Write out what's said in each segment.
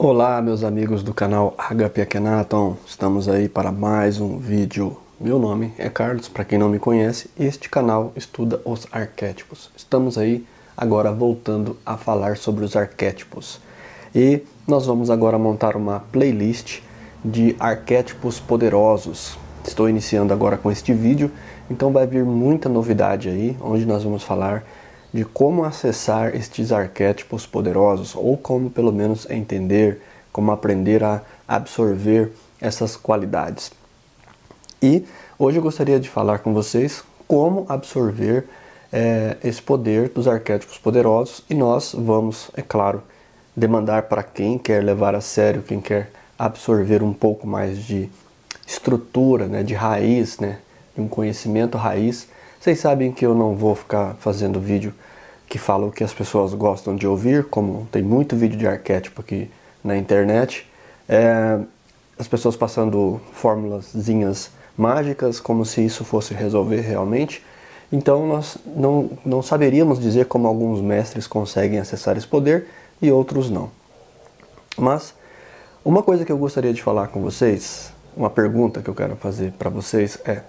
Olá, meus amigos do canal HP Akhenaton, estamos aí para mais um vídeo. Meu nome é Carlos, para quem não me conhece, este canal estuda os arquétipos. Estamos aí agora voltando a falar sobre os arquétipos. E nós vamos agora montar uma playlist de arquétipos poderosos. Estou iniciando agora com este vídeo, então vai vir muita novidade aí, onde nós vamos falar de como acessar estes arquétipos poderosos, ou como pelo menos entender, como aprender a absorver essas qualidades. E hoje eu gostaria de falar com vocês como absorver esse poder dos arquétipos poderosos, e nós vamos, é claro, demandar para quem quer levar a sério, quem quer absorver um pouco mais de estrutura, né, de raiz, né, de um conhecimento raiz. Vocês sabem que eu não vou ficar fazendo vídeo que fala o que as pessoas gostam de ouvir, como tem muito vídeo de arquétipo aqui na internet, as pessoas passando formulazinhas mágicas, como se isso fosse resolver realmente. Então nós não saberíamos dizer como alguns mestres conseguem acessar esse poder e outros não. Mas uma coisa que eu gostaria de falar com vocês, uma pergunta que eu quero fazer para vocês é: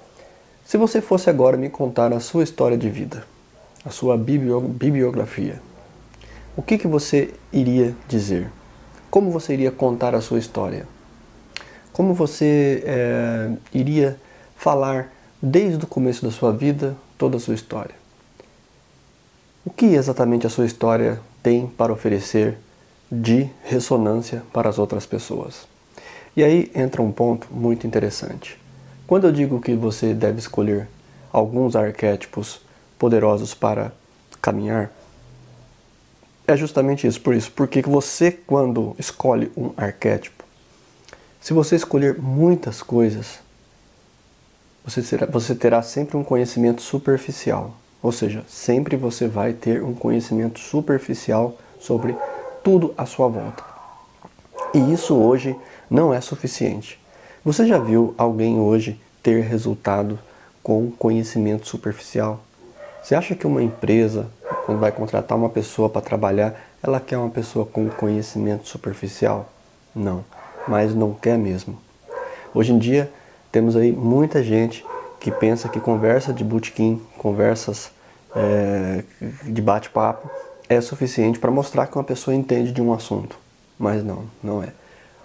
se você fosse agora me contar a sua história de vida, a sua bibliografia, o que você iria dizer? Como você iria contar a sua história? Como você iria falar desde o começo da sua vida, toda a sua história? O que exatamente a sua história tem para oferecer de ressonância para as outras pessoas? E aí entra um ponto muito interessante. Quando eu digo que você deve escolher alguns arquétipos poderosos para caminhar, é justamente isso, porque você, quando escolhe um arquétipo, se você escolher muitas coisas, você terá sempre um conhecimento superficial, ou seja, sempre você vai ter um conhecimento superficial sobre tudo à sua volta. E isso hoje não é suficiente. Você já viu alguém hoje ter resultado com conhecimento superficial? Você acha que uma empresa, quando vai contratar uma pessoa para trabalhar, ela quer uma pessoa com conhecimento superficial? Não, mas não quer mesmo. Hoje em dia, temos aí muita gente que pensa que conversa de botequim, conversas de bate-papo, é suficiente para mostrar que uma pessoa entende de um assunto. Mas não é.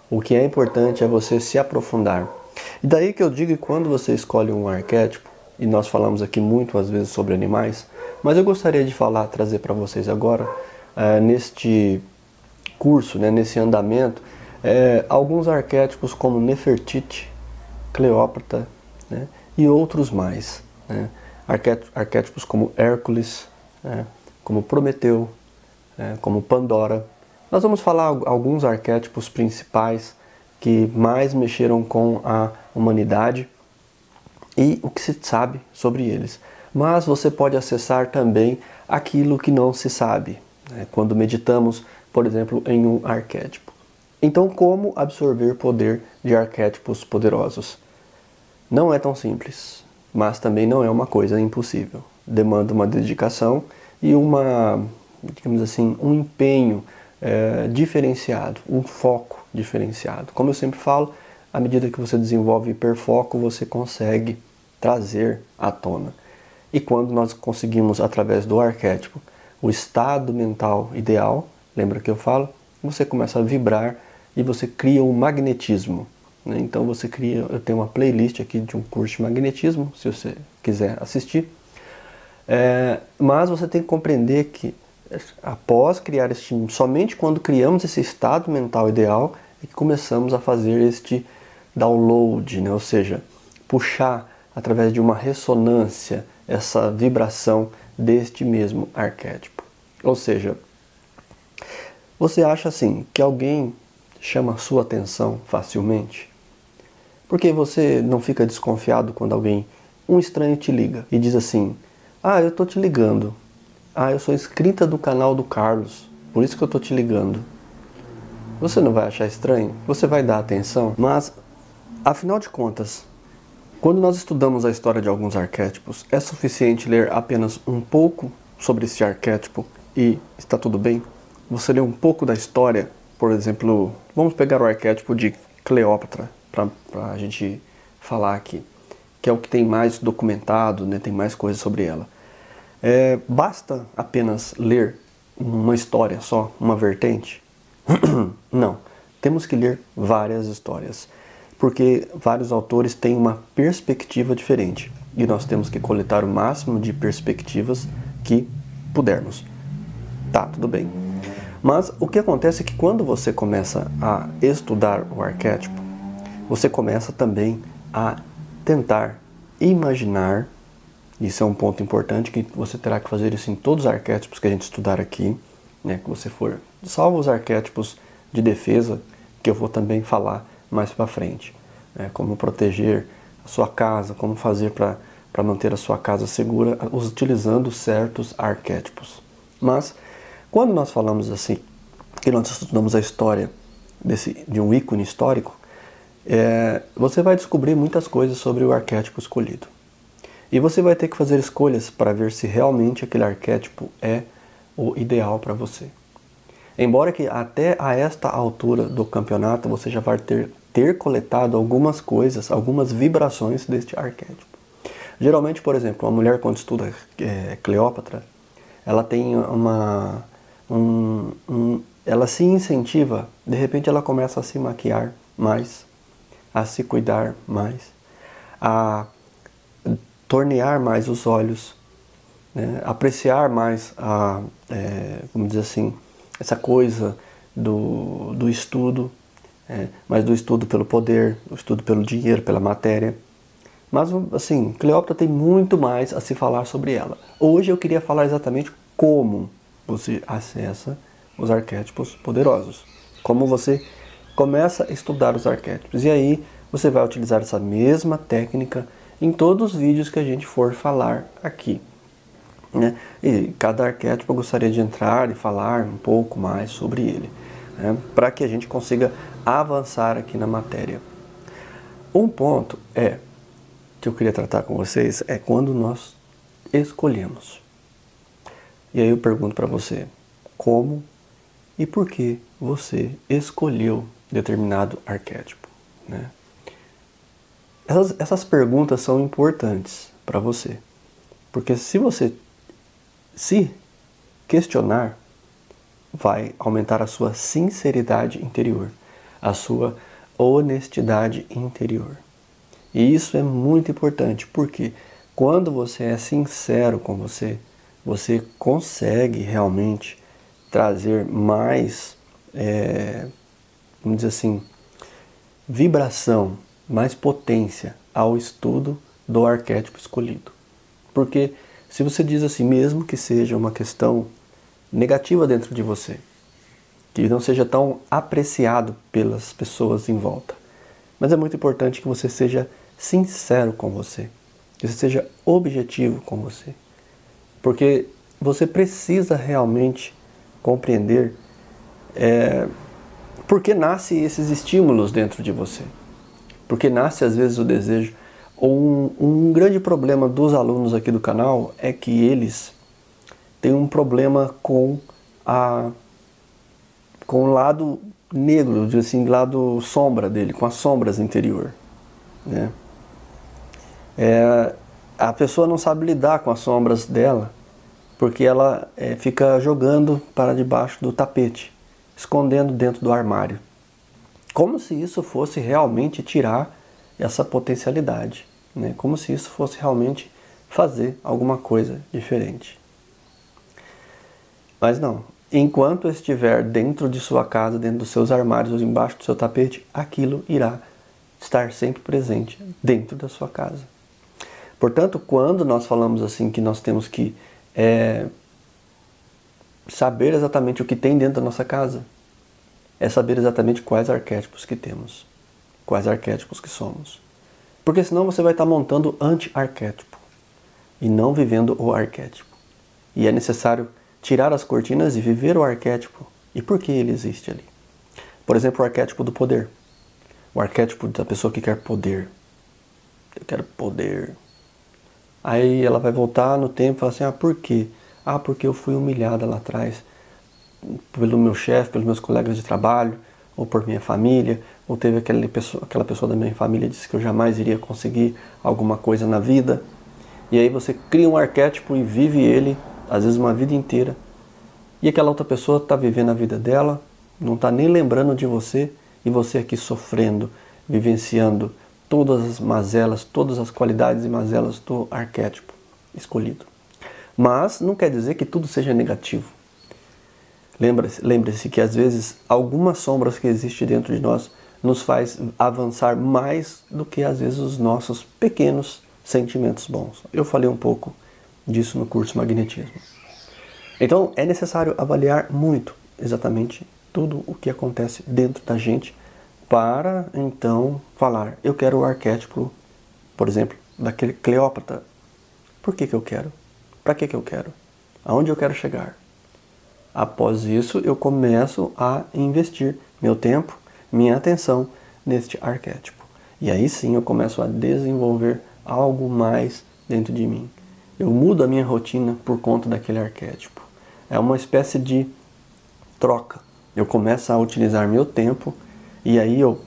O que é importante é você se aprofundar. E daí que eu digo que quando você escolhe um arquétipo, e nós falamos aqui muito às vezes sobre animais, mas eu gostaria de trazer para vocês agora, neste curso, né, nesse andamento, alguns arquétipos como Nefertiti, Cleópatra, né, e outros mais. Né, arquétipos como Hércules, como Prometeu, como Pandora. Nós vamos falar alguns arquétipos principais que mais mexeram com a humanidade e o que se sabe sobre eles. Mas você pode acessar também aquilo que não se sabe, né, quando meditamos, por exemplo, em um arquétipo. Então, como absorver poder de arquétipos poderosos? Não é tão simples, mas também não é uma coisa impossível. Demanda uma dedicação e digamos assim, um empenho diferenciado, um foco diferenciado. Como eu sempre falo, à medida que você desenvolve hiperfoco, você consegue trazer à tona. E quando nós conseguimos, através do arquétipo, o estado mental ideal, lembra que eu falo? Você começa a vibrar e você cria um magnetismo. Né? Então eu tenho uma playlist aqui de um curso de magnetismo, se você quiser assistir. Mas você tem que compreender que após criar somente quando criamos esse estado mental ideal, é que começamos a fazer este download, né? Ou seja, puxar através de uma ressonância essa vibração deste mesmo arquétipo. Ou seja, você acha assim que alguém chama a sua atenção facilmente? Porque você não fica desconfiado quando um estranho te liga e diz assim: ah, eu estou te ligando. Ah, eu sou inscrita do canal do Carlos, por isso que eu estou te ligando. Você não vai achar estranho? Você vai dar atenção? Mas, afinal de contas, quando nós estudamos a história de alguns arquétipos, é suficiente ler apenas um pouco sobre esse arquétipo e está tudo bem? Você lê um pouco da história, por exemplo, Vamos pegar o arquétipo de Cleópatra para a gente falar aqui, que é o que tem mais documentado, né, tem mais coisas sobre ela. Basta apenas ler uma história só, uma vertente? Não, temos que ler várias histórias, porque vários autores têm uma perspectiva diferente e nós temos que coletar o máximo de perspectivas que pudermos. Tá, tudo bem. Mas o que acontece é que quando você começa a estudar o arquétipo, você começa também a tentar imaginar. Isso é um ponto importante, que você terá que fazer isso em todos os arquétipos que a gente estudar aqui, né, que você for, salvo os arquétipos de defesa, que eu vou também falar mais para frente, né, como proteger a sua casa, como fazer para manter a sua casa segura, utilizando certos arquétipos. Mas, quando nós falamos assim, que nós estudamos a história de um ícone histórico, você vai descobrir muitas coisas sobre o arquétipo escolhido. E você vai ter que fazer escolhas para ver se realmente aquele arquétipo é o ideal para você. Embora que até a esta altura do campeonato você já vai ter coletado algumas coisas, algumas vibrações deste arquétipo. Geralmente, por exemplo, uma mulher quando estuda Cleópatra, ela tem ela se incentiva, de repente ela começa a se maquiar mais, a se cuidar mais, a tornear mais os olhos, né? Apreciar mais vamos dizer assim, essa coisa do estudo, mas do estudo pelo poder, o estudo pelo dinheiro, pela matéria. Mas assim, Cleópatra tem muito mais a se falar sobre ela. Hoje eu queria falar exatamente como você acessa os arquétipos poderosos, como você começa a estudar os arquétipos. E aí você vai utilizar essa mesma técnica em todos os vídeos que a gente for falar aqui, né? E cada arquétipo eu gostaria de entrar e falar um pouco mais sobre ele, né? Para que a gente consiga avançar aqui na matéria. Um ponto que eu queria tratar com vocês é quando nós escolhemos. E aí eu pergunto para você, como e por que você escolheu determinado arquétipo, né? Essas perguntas são importantes para você, porque se você se questionar, vai aumentar a sua sinceridade interior, a sua honestidade interior. E isso é muito importante, porque quando você é sincero com você, você consegue realmente trazer mais, vamos dizer assim, vibração, mais potência ao estudo do arquétipo escolhido. Porque se você diz assim, mesmo que seja uma questão negativa dentro de você, que não seja tão apreciado pelas pessoas em volta, mas é muito importante que você seja sincero com você, que você seja objetivo com você, porque você precisa realmente compreender por que nascem esses estímulos dentro de você. Porque nasce às vezes o desejo. Um grande problema dos alunos aqui do canal é que eles têm um problema com o lado negro, assim, lado sombra dele, com as sombras interior, né? A pessoa não sabe lidar com as sombras dela, porque ela fica jogando para debaixo do tapete, escondendo dentro do armário. Como se isso fosse realmente tirar essa potencialidade, né? Como se isso fosse realmente fazer alguma coisa diferente. Mas não. Enquanto estiver dentro de sua casa, dentro dos seus armários, embaixo do seu tapete, aquilo irá estar sempre presente dentro da sua casa. Portanto, quando nós falamos assim que nós temos que saber exatamente o que tem dentro da nossa casa, é saber exatamente quais arquétipos que temos, quais arquétipos que somos. Porque senão você vai estar montando anti-arquétipo e não vivendo o arquétipo. E é necessário tirar as cortinas e viver o arquétipo. E por que ele existe ali? Por exemplo, o arquétipo do poder. O arquétipo da pessoa que quer poder. Eu quero poder. Aí ela vai voltar no tempo e falar assim, por quê? Porque eu fui humilhada lá atrás pelo meu chefe, pelos meus colegas de trabalho, ou por minha família, ou teve aquela pessoa da minha família que disse que eu jamais iria conseguir alguma coisa na vida. E aí você cria um arquétipo e vive ele, às vezes uma vida inteira, e aquela outra pessoa está vivendo a vida dela, não está nem lembrando de você, e você aqui sofrendo, vivenciando todas as mazelas, todas as qualidades e mazelas do arquétipo escolhido. Mas não quer dizer que tudo seja negativo. Lembre-se que às vezes algumas sombras que existem dentro de nós nos faz avançar mais do que às vezes os nossos pequenos sentimentos bons. Eu falei um pouco disso no curso Magnetismo. Então é necessário avaliar muito exatamente tudo o que acontece dentro da gente para então falar, eu quero o arquétipo, por exemplo, daquele Cleópatra. Por que eu quero? Para que eu quero? Aonde eu quero chegar? Após isso, eu começo a investir meu tempo, minha atenção neste arquétipo. E aí sim eu começo a desenvolver algo mais dentro de mim. Eu mudo a minha rotina por conta daquele arquétipo. É uma espécie de troca. Eu começo a utilizar meu tempo e aí eu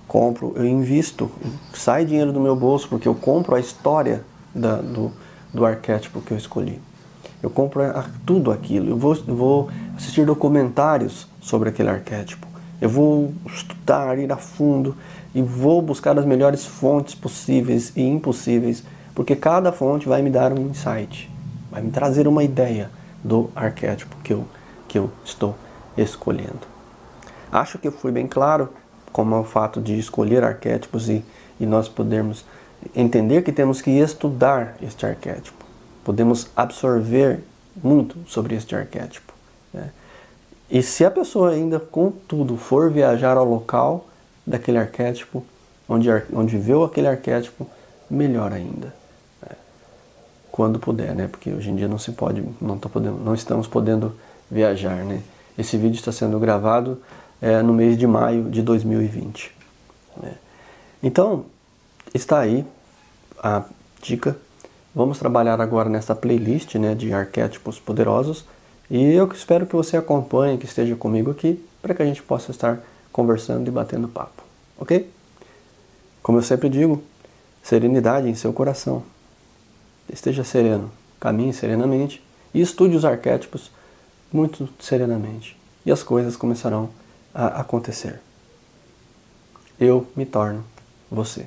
compro, eu invisto, sai dinheiro do meu bolso porque eu compro a história do arquétipo que eu escolhi. Eu compro tudo aquilo, eu vou assistir documentários sobre aquele arquétipo. Eu vou estudar, ir a fundo e vou buscar as melhores fontes possíveis e impossíveis, porque cada fonte vai me dar um insight, vai me trazer uma ideia do arquétipo que eu estou escolhendo. Acho que eu fui bem claro como é o fato de escolher arquétipos e nós podermos entender que temos que estudar este arquétipo. Podemos absorver muito sobre este arquétipo, né? E se a pessoa ainda, contudo, for viajar ao local daquele arquétipo, onde viveu aquele arquétipo, melhor ainda, né? Quando puder, né? Porque hoje em dia não se pode, não estamos podendo viajar, né? Esse vídeo está sendo gravado no mês de maio de 2020, né? Então, está aí a dica. Vamos trabalhar agora nessa playlist, né, de arquétipos poderosos e eu espero que você acompanhe, que esteja comigo aqui, para que a gente possa estar conversando e batendo papo, ok? Como eu sempre digo, serenidade em seu coração. Esteja sereno, caminhe serenamente e estude os arquétipos muito serenamente e as coisas começarão a acontecer. Eu me torno você.